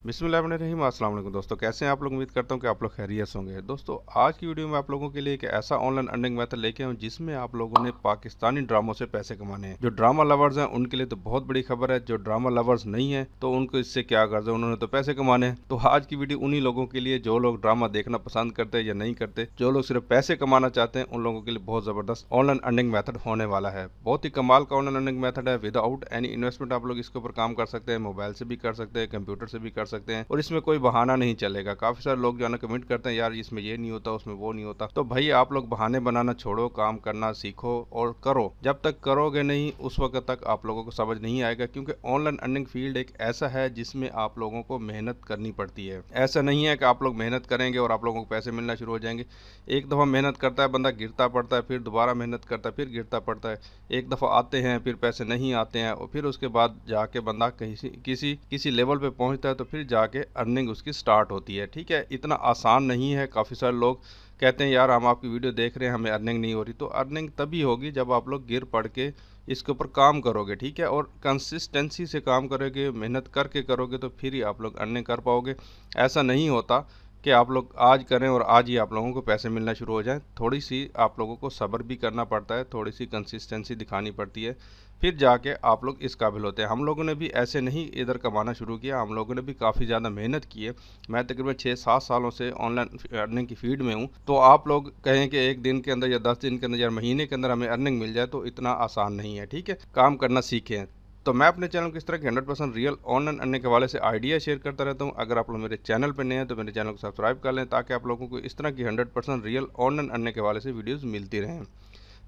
बिस्मिल्लाहिर्रहमानिर्रहीम। अस्सलाम वालेकुम दोस्तों, कैसे हैं आप लोग। उम्मीद करता हूं कि आप लोग खैरियत से होंगे। दोस्तों, आज की वीडियो में आप लोगों के लिए एक ऐसा ऑनलाइन अर्निंग मेथड लेके आया हूं जिसमें आप लोगों ने पाकिस्तानी ड्रामों से पैसे कमाने हैं। जो ड्रामा लवर्स हैं उनके लिए तो बहुत बड़ी खबर है, जो ड्रामा लवर्स नहीं है तो उनको इससे क्या गर्ज है, उन्होंने तो पैसे कमाने हैं। तो आज की वीडियो उन्हीं लोगों के लिए जो लोग ड्रामा देखना पसंद करते हैं या नहीं करते, जो लोग सिर्फ पैसे कमाना चाहते हैं, उन लोगों के लिए बहुत जबरदस्त ऑनलाइन अर्निंग मेथड होने वाला है। बहुत ही कमाल का ऑनलाइन अर्निंग मेथड है। विदाउट एनी इन्वेस्टमेंट आप लोग इसके ऊपर काम कर सकते हैं। मोबाइल से भी कर सकते हैं, कंप्यूटर से भी कर सकते हैं और इसमें कोई बहाना नहीं चलेगा। काफी सारे लोग जो है ना कमेंट करते हैं, यार इसमें ये नहीं होता, उसमें वो नहीं होता। तो भाई आप लोग बहाने बनाना छोड़ो, काम करना सीखो और करो। जब तक करोगे नहीं उस वक्त तक आप लोगों को समझ नहीं आएगा, क्योंकि ऑनलाइन अर्निंग फील्ड एक ऐसा है जिसमें आप लोगों को मेहनत करनी पड़ती है। ऐसा नहीं है कि आप लोग मेहनत करेंगे और आप लोगों को पैसे मिलना शुरू हो जाएंगे। एक दफ़ा मेहनत करता है बंदा, गिरता पड़ता है, फिर दोबारा मेहनत करता है, फिर गिरता पड़ता है। एक दफ़ा आते हैं, फिर पैसे नहीं आते हैं और फिर उसके बाद जाके बंदा कहीं किसी किसी लेवल पे पहुंचता है तो फिर जाके अर्निंग उसकी स्टार्ट होती है। ठीक है, इतना आसान नहीं है। काफ़ी सारे लोग कहते हैं, यार हम आपकी वीडियो देख रहे हैं, हमें अर्निंग नहीं हो रही। तो अर्निंग तभी होगी जब आप लोग गिर पड़ के इसके ऊपर काम करोगे। ठीक है, और कंसिस्टेंसी से काम करोगे, मेहनत करके करोगे तो फिर ही आप लोग अर्निंग कर पाओगे। ऐसा नहीं होता कि आप लोग आज करें और आज ही आप लोगों को पैसे मिलना शुरू हो जाएं। थोड़ी सी आप लोगों को सब्र भी करना पड़ता है, थोड़ी सी कंसिस्टेंसी दिखानी पड़ती है, फिर जाके आप लोग इस काबिल होते हैं। हम लोगों ने भी ऐसे नहीं इधर कमाना शुरू किया, हम लोगों ने भी काफ़ी ज़्यादा मेहनत की है। मैं तकरीबन 6-7 सालों से ऑनलाइन अर्निंग की फील्ड में हूँ। तो आप लोग कहें कि एक दिन के अंदर या 10 दिन के अंदर या महीने के अंदर हमें अर्निंग मिल जाए, तो इतना आसान नहीं है। ठीक है, काम करना सीखें। तो मैं अपने चैनल को इस तरह के 100% रियल ऑनलाइन अर्निंग के हवाले से आइडिया शेयर करता रहता हूँ। अगर आप लोग मेरे चैनल पर नए हैं तो मेरे चैनल को सब्सक्राइब कर लें, ताकि आप लोगों को इस तरह की 100% रियल ऑनलाइन अर्निंग के हवाले से वीडियोज़ मिलती रहें।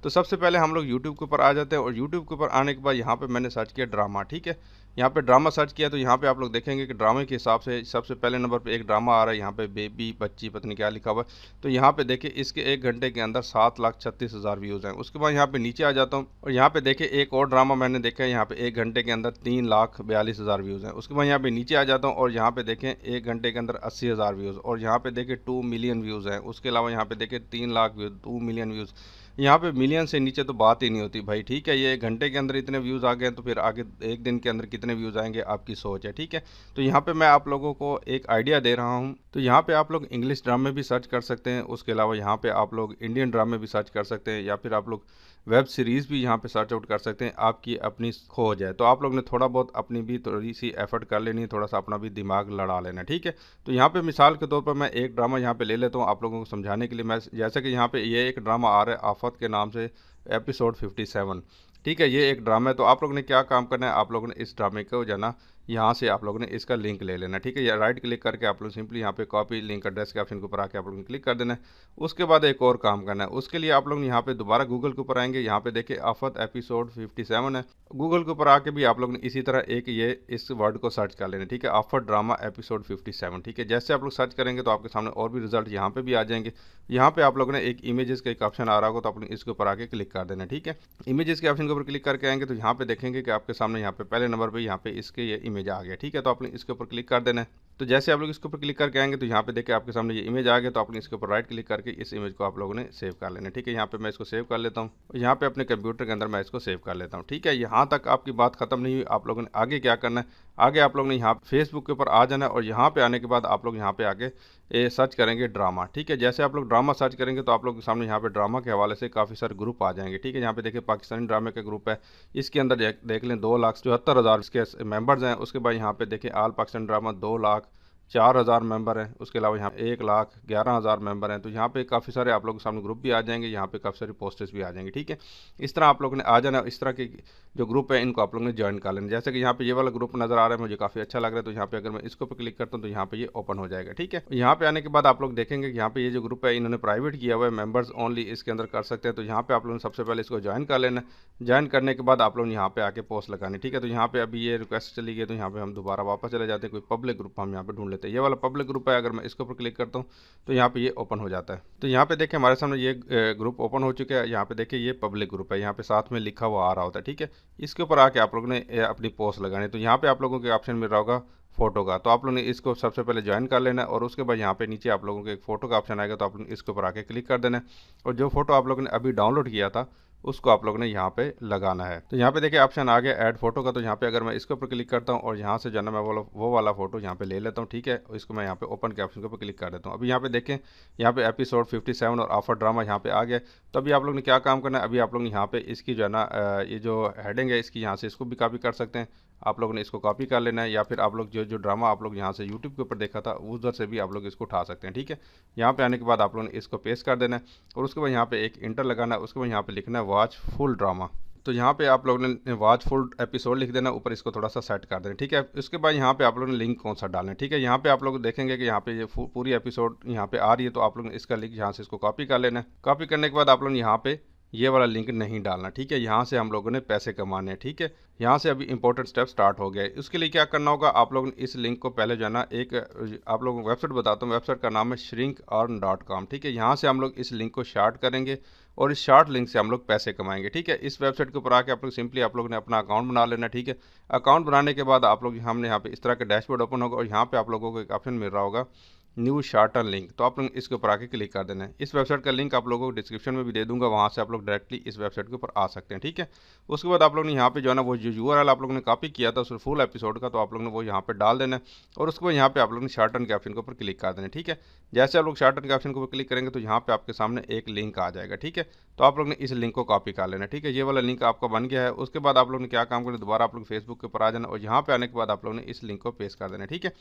तो सबसे पहले हम लोग यूट्यूब के ऊपर आ जाते हैं और यूट्यूब के ऊपर आने के बाद यहाँ पे मैंने सर्च किया ड्रामा। ठीक है, यहाँ पे ड्रामा सर्च किया तो यहाँ पे आप लोग देखेंगे कि ड्रामे के हिसाब से सबसे पहले नंबर पे एक ड्रामा आ रहा है। यहाँ पे बेबी बच्ची पत्नी क्या लिखा हुआ है। तो यहाँ पे देखिए इसके 1 घंटे के अंदर 7,36,000 व्यूज़ हैं। उसके बाद यहाँ पे नीचे आ जाता हूँ और यहाँ पे देखिए एक और ड्रामा मैंने देखा है, यहाँ पे 1 घंटे के अंदर 3,42,000 व्यूज़ हैं। उसके बाद यहाँ पे नीचे आ जाता हूँ और यहाँ पे देखें 1 घंटे के अंदर 80,000 व्यूज़ और यहाँ पे देखिए 2 मिलियन व्यूज़ हैं। उसके अलावा यहाँ पे देखिए 3 लाख व्यूज़, 2 मिलियन व्यूज़। यहाँ पे मिलियन से नीचे तो बात ही नहीं होती भाई। ठीक है, ये 1 घंटे के अंदर इतने व्यूज़ आ गए हैं तो फिर आगे एक दिन के अंदर कितने व्यूज़ आएंगे आपकी सोच है। ठीक है, तो यहाँ पे मैं आप लोगों को एक आइडिया दे रहा हूँ। तो यहाँ पे आप लोग इंग्लिश ड्रामे भी सर्च कर सकते हैं। उसके अलावा यहाँ पे आप लोग इंडियन ड्रामे भी सर्च कर सकते हैं, या फिर आप लोग वेब सीरीज़ भी यहाँ पे सर्च आउट कर सकते हैं। आपकी अपनी खोज है, तो आप लोग ने थोड़ा बहुत अपनी भी थोड़ी सी एफर्ट कर लेनी है, थोड़ा सा अपना भी दिमाग लड़ा लेना है। ठीक है, तो यहाँ पे मिसाल के तौर पर मैं एक ड्रामा यहाँ पे ले लेता हूँ आप लोगों को समझाने के लिए। मैं जैसे कि यहाँ पे ये एक ड्रामा आ रहा है आफत के नाम से, एपिसोड 57। ठीक है, ये एक ड्रामा है। तो आप लोगों ने क्या काम करना है, आप लोगों ने इस ड्रामे को जाना, यहाँ से आप लोगों ने इसका लिंक ले लेना। ठीक है, या राइट क्लिक करके आप लोग सिंपली यहाँ पे कॉपी लिंक एड्रेस के ऑप्शन के ऊपर आके आप लोगों ने क्लिक कर देना है। उसके बाद एक और काम करना है, उसके लिए आप लोग यहाँ पे दोबारा गूगल के ऊपर आएंगे। यहाँ पे देखिए आफत एपिसोड 57 है। गूगल के ऊपर आके भी आप लोग ने इसी तरह एक ये इस वर्ड को सर्च कर लेना। ठीक है, आफत ड्रामा एपिसोड 57। ठीक है, जैसे आप लोग सर्च करेंगे तो आपके सामने और भी रिजल्ट यहाँ पे भी आ जाएंगे। यहाँ पे आप लोगों ने एक इमेजेस का एक ऑप्शन आ रहा होगा, तो आप लोग इसके ऊपर आके क्लिक कर देना। ठीक है, इमेजेस के ऑप्शन के ऊपर क्लिक करके आएंगे तो यहाँ पे देखेंगे कि आपके सामने यहाँ पे पहले नंबर पे यहाँ पे इसके ये इमेज आ गया। ठीक है, तो आपने इसके ऊपर क्लिक कर देना है। तो जैसे आप लोग इसके ऊपर क्लिक करके आएंगे तो यहाँ पे देखिए आपके सामने ये इमेज आ गया। तो आपने इसके ऊपर राइट क्लिक करके इस इमेज को आप लोगों ने सेव कर लेना है। ठीक है, यहाँ पे मैं इसको सेव कर लेता हूँ, यहाँ पे अपने कंप्यूटर के अंदर मैं इसको सेव कर लेता हूँ। ठीक है, यहाँ तक आपकी बात खत्म नहीं हुई। आप लोगों ने आगे क्या करना है, आगे आप लोगों ने यहाँ फेसबुक के ऊपर आ जाना है और यहाँ पे आने के बाद आप लोग यहाँ पे आके सर्च करेंगे ड्रामा। ठीक है, जैसे आप लोग ड्रामा सर्च करेंगे तो आप लोग के सामने यहाँ पे ड्रामा के हवाले से काफ़ी सारे ग्रुप आ जाएंगे। ठीक है, यहाँ पे देखिए पाकिस्तानी ड्रामे का ग्रुप है, इसके अंदर देख लें 2,74,000 इसके मेंबर्स हैं। उसके बाद यहाँ पे देखिए आल पाकिस्तान ड्रामा 2,04,000 मेंबर हैं। उसके अलावा यहाँ 1,11,000 मेंबर हैं। तो यहाँ पे काफ़ी सारे आप लोगों के सामने ग्रुप भी आ जाएंगे, यहाँ पे काफ़ी सारी पोस्टर्स भी आ जाएंगे। ठीक है, इस तरह आप लोगों ने आ जाना। इस तरह के जो ग्रुप है इनको आप लोगों ने ज्वाइन कर लेना। जैसे कि यहाँ पे ये वाला ग्रुप नज़र आ रहा है, मुझे काफ़ी अच्छा लग रहा है। तो यहाँ पे अगर मैं इसको पे क्लिक करता हूँ तो यहाँ पे ये ओपन हो जाएगा। ठीक है, यहाँ पे आने के बाद आप लोग देखेंगे कि यहाँ पे ये जो ग्रुप है इन्होंने प्राइवेट किया हुआ है, मेंबर्स ओनली इसके अंदर कर सकते हैं। तो यहाँ पे आप लोगों ने सबसे पहले इसको ज्वाइन कर लेना। ज्वाइन करने के बाद आप लोग यहाँ पे आके पोस्ट लगानी। ठीक है, तो यहाँ पे अभी ये रिक्वेस्ट चली गई, तो यहाँ पे हम दोबारा वापस चले जाते हैं, कोई पब्लिक ग्रुप हम यहाँ पे ढूंढ लेते हैं। ये वाला पब्लिक ग्रुप है, अगर मैं इसके ऊपर क्लिक करता हूँ तो यहाँ पे ये ओपन हो जाता है। तो यहाँ पे देखिए हमारे सामने ये ग्रुप ओपन हो चुका है। यहाँ पे देखिए ये पब्लिक ग्रुप है, यहाँ पे साथ में लिखा हुआ आ रहा होता है। ठीक है, इसके ऊपर आके आप लोगों ने अपनी पोस्ट लगानी। तो यहाँ पे आप लोगों के ऑप्शन मिल रहा होगा फोटो का, तो आप लोगों ने इसको सबसे पहले ज्वाइन कर लेना है और उसके बाद यहाँ पे नीचे आप लोगों के एक फ़ोटो का ऑप्शन आएगा, तो आप लोग इसके ऊपर आके क्लिक कर देना है और जो फोटो आप लोगों ने अभी डाउनलोड किया था उसको आप लोगों ने यहाँ पे लगाना है। तो यहाँ पे देखिए ऑप्शन आ गया ऐड फोटो का, तो यहाँ पे अगर मैं इसके ऊपर क्लिक करता हूँ और यहाँ से जो है ना मैं वो वाला फोटो यहाँ पे ले लेता हूँ, ठीक है। इसको मैं यहाँ पे ओपन के ऑप्शन के ऊपर क्लिक कर देता हूँ। अभी यहाँ पे देखें, यहाँ पे एपिसोड 57 और ऑफर ड्रामा यहाँ पे आ गया। तो अभी आप लोग ने क्या काम करना है, अभी आप लोग यहाँ पे इसकी जो है ना ये जो हेडिंग है इसकी, यहाँ से इसको भी कॉपी कर सकते हैं। आप लोगों ने इसको कॉपी कर लेना है, या फिर आप लोग जो ड्रामा आप लोग यहाँ से यूट्यूब के ऊपर देखा था उधर से भी आप लोग इसको उठा सकते हैं, ठीक है। यहाँ पे आने के बाद आप लोगों ने इसको पेस्ट कर देना है और उसके बाद यहाँ पे एक इंटर लगाना है। उसके बाद यहाँ पे लिखना है वॉच फुल ड्रामा। तो यहाँ पे आप लोगों ने वॉच फुल एपिसोड लिख देना, ऊपर इसको थोड़ा सा सेट कर देना, ठीक है। उसके बाद यहाँ पे आप लोगों ने लिंक कौन सा डालना है, ठीक है। यहाँ पे आप लोग देखेंगे कि यहाँ पे ये पूरी एपिसोड यहाँ पे आ रही है, तो आप लोग ने इसका लिंक यहाँ से इसको कॉपी कर लेना है। कॉपी करने के बाद आप लोग यहाँ पे ये वाला लिंक नहीं डालना, ठीक है। यहाँ से हम लोगों ने पैसे कमाने हैं, ठीक है। यहाँ से अभी इंपॉर्टेंट स्टेप स्टार्ट हो गया है। उसके लिए क्या करना होगा, आप लोगों ने इस लिंक को पहले जो है ना एक आप लोगों को वेबसाइट बताता हूँ। वेबसाइट का नाम है shrinkearn.com, ठीक है। यहाँ से हम लोग इस लिंक को शार्ट करेंगे और इस शार्ट लिंक से हम लोग पैसे कमाएंगे, ठीक है। इस वेबसाइट के ऊपर आके आप लोग सिंपली आप लोग ने अपना अकाउंट बना लेना, ठीक है। अकाउंट बनाने के बाद आप लोग हमने यहाँ पे इस तरह का डैशबोर्ड ओपन होगा और यहाँ पे आप लोगों को एक ऑप्शन मिल रहा होगा न्यू शार्टर लिंक, तो आप लोग इसके ऊपर आके क्लिक कर देना है। इस वेबसाइट का लिंक आप लोगों को डिस्क्रिप्शन में भी दे दूंगा, वहाँ से आप लोग डायरेक्टली इस वेबसाइट के ऊपर आ सकते हैं, ठीक है। उसके बाद आप लोग ने यहाँ पे जो है ना वो जो यूआरएल आप लोगों ने कॉपी किया था उस फुल एपिसोड का, तो आप लोग ने वो यहाँ पे डाल देना है और उसके बाद यहाँ पे आप लोग ने शार्टन के ऑप्शन के ऊपर क्लिक कर देना है, ठीक है। जैसे आप लोग शार्टन के ऑप्शन के ऊपर क्लिक करेंगे तो यहाँ पे आपके सामने एक लिंक आ जाएगा, ठीक है। तो आप लोग ने इस लिंक को कॉपी कर लेना, ठीक है। ये वाला लिंक आपका बन गया है। उसके बाद आप लोग ने क्या काम करना, दोबारा आप लोग फेसबुक के ऊपर आ जाना और यहाँ पे आने के बाद आप लोग ने इस लिंक को पेस्ट कर देना, ठीक है।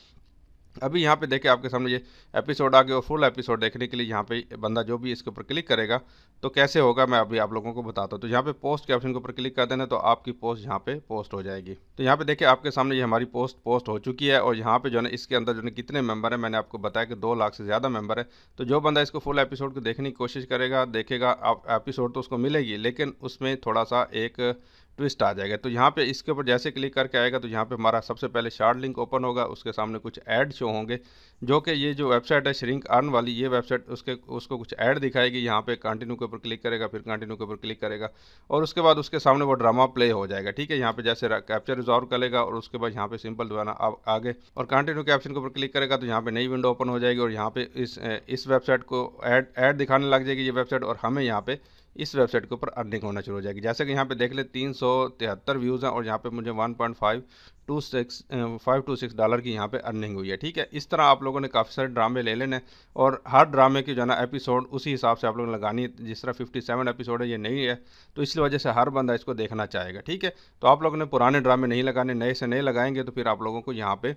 अभी यहाँ पे देखिए आपके सामने ये एपिसोड आ गया और फुल एपिसोड देखने के लिए यहाँ पे बंदा जो भी इसके ऊपर क्लिक करेगा तो कैसे होगा मैं अभी आप लोगों को बताता हूँ। तो यहाँ पे पोस्ट के ऑप्शन के ऊपर क्लिक कर देना, तो आपकी पोस्ट यहाँ पे पोस्ट हो जाएगी। तो यहाँ पे देखिए आपके सामने ये हमारी पोस्ट हो चुकी है और यहाँ पे जो है इसके अंदर जो है कितने मेंबर है, मैंने आपको बताया कि 2 लाख से ज़्यादा मेंबर है। तो जो बंदा इसको फुल एपिसोड को देखने की कोशिश करेगा देखेगा, आप एपिसोड तो उसको मिलेगी, लेकिन उसमें थोड़ा सा एक ट्विस्ट आ जाएगा। तो यहाँ पे इसके ऊपर जैसे क्लिक करके आएगा तो यहाँ पे हमारा सबसे पहले शार्ट लिंक ओपन होगा, उसके सामने कुछ ऐड शो होंगे, जो कि ये जो वेबसाइट है श्रिंक अर्न वाली, ये वेबसाइट उसको कुछ ऐड दिखाएगी। यहाँ पे कंटिन्यू के ऊपर क्लिक करेगा, फिर कंटिन्यू के ऊपर क्लिक करेगा और उसके बाद उसके सामने वो ड्रामा प्ले हो जाएगा, ठीक है। यहाँ पे जैसे कैप्चर रिजॉल्व करेगा और उसके बाद यहाँ पे सिंपल दोबारा आगे और कंटिन्यू के ऑप्शन के ऊपर क्लिक करेगा तो यहाँ पे नई विंडो ओपन हो जाएगी और यहाँ पे इस वेबसाइट को ऐड दिखाने लग जाएगी ये वेबसाइट, और हमें यहाँ पे इस वेबसाइट के ऊपर अर्निंग होना शुरू हो जाएगी। जैसे कि यहाँ पे देख ले 373 व्यूज़ हैं और यहाँ पे मुझे 1.526 डॉलर की यहाँ पे अर्निंग हुई है, ठीक है। इस तरह आप लोगों ने काफ़ी सारे ड्रामे ले लेने और हर ड्रामे की जो है ना एपिसोड उसी हिसाब से आप लोगों ने लगानी है। जिस तरह 57 एपिसोड है, ये नहीं है, तो इस वजह से हर बंदा इसको देखना चाहेगा, ठीक है। तो आप लोगों ने पुराने ड्रामे नहीं लगाने, नए से नए लगाएंगे तो फिर आप लोगों को यहाँ पे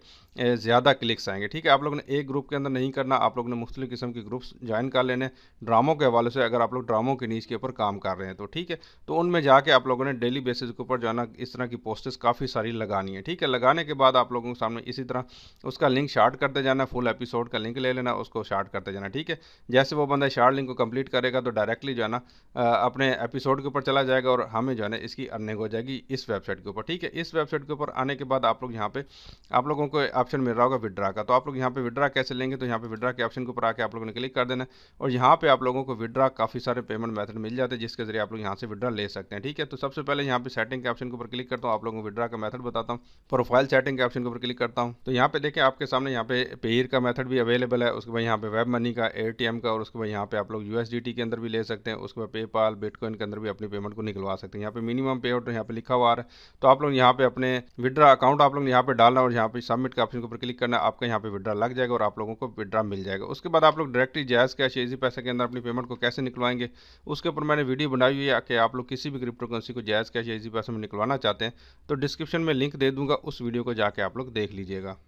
ज़्यादा क्लिक्स आएंगे, ठीक है। आप लोगों ने एक ग्रुप के अंदर नहीं करना, आप लोगों ने मुख्तलिफ किस्म के ग्रुप्स ज्वाइन कर लेने ड्रामों के हवाले से। अगर आप लोग ड्रामों के नीच के ऊपर काम कर रहे हैं तो ठीक है, तो उनमें जाके आप लोगों ने डेली बेसिस के ऊपर जो है ना इस तरह की पोस्टेस काफ़ी सारी लगानी है, ठीक है। लगाने के बाद आप लोगों के सामने इसी तरह उसका लिंक शार्ट करते जाना, फुल एपिसोड का लिंक ले लेना, उसको शार्ट करते जाना, ठीक है। जैसे वो बंदा शार्ट लिंक को कंप्लीट करेगा तो डायरेक्टली जो है ना अपने एपिसोड के ऊपर चला जाएगा और हमें जो है ना इसकी अर्निंग हो जाएगी इस वेबसाइट के ऊपर, ठीक है। इस वेबसाइट के ऊपर आने के बाद आप लोग यहाँ पे आप लोगों को ऑप्शन मिल रहा होगा विड्रा का, तो आप लोग यहाँ पे विड्रा कैसे लेंगे, तो यहाँ पे विड्रा के ऑप्शन के ऊपर आके आप लोगों ने क्लिक कर देना और यहाँ पे आप लोगों को विड्रा काफ़ी सारे पेमेंट मेथड मिल जाते हैं जिसके जरिए आप लोग यहाँ से विड्रा ले सकते हैं, ठीक है। तो सबसे पहले यहाँ पे सेटिंग के ऑप्शन के ऊपर क्लिक करता हूँ, आप लोगों को विड्रा का मेथड बताता हूँ। प्रोफाइल सेटिंग के ऑप्शन के ऊपर क्लिक करता हूँ तो यहाँ पे देखें आपके सामने यहाँ पे पेयर का मेथड भी अवेलेबल है, उसके बाद यहाँ पे वेब मनी का, एटीएम का, और उसके बाद यहाँ पे आप लोग यूएसडीटी के अंदर भी ले सकते हैं, उसके बाद पेपाल, बिटकॉइन के अंदर भी अपनी पेमेंट को निकलवा सकते हैं। यहाँ पे मिनिमम पे आउट यहाँ पे लिखा हुआ है, तो आप लोग यहाँ पे अपने विड्रा अकाउंट आप लोग यहाँ पे डालना और यहाँ पे सबमिट के ऑप्शन के ऊपर क्लिक करना, आपका यहाँ पे विड्रा लग जाएगा और आप लोगों को विड्रा मिल जाएगा। उसके बाद आप लोग डायरेक्टली जायज़ कैश इजी पैसे के अंदर अपनी पेमेंट को कैसे निकलवाएंगे उसके ऊपर मैंने वीडियो बनाई हुई है कि आप लोग किसी भी क्रिप्टो करेंसी को जायज़ कैश या इजी पैसे में निकलवाना चाहते हैं तो डिस्क्रिप्शन में लिंक दे दूंगा, उस वीडियो को जाके आप लोग देख लीजिएगा।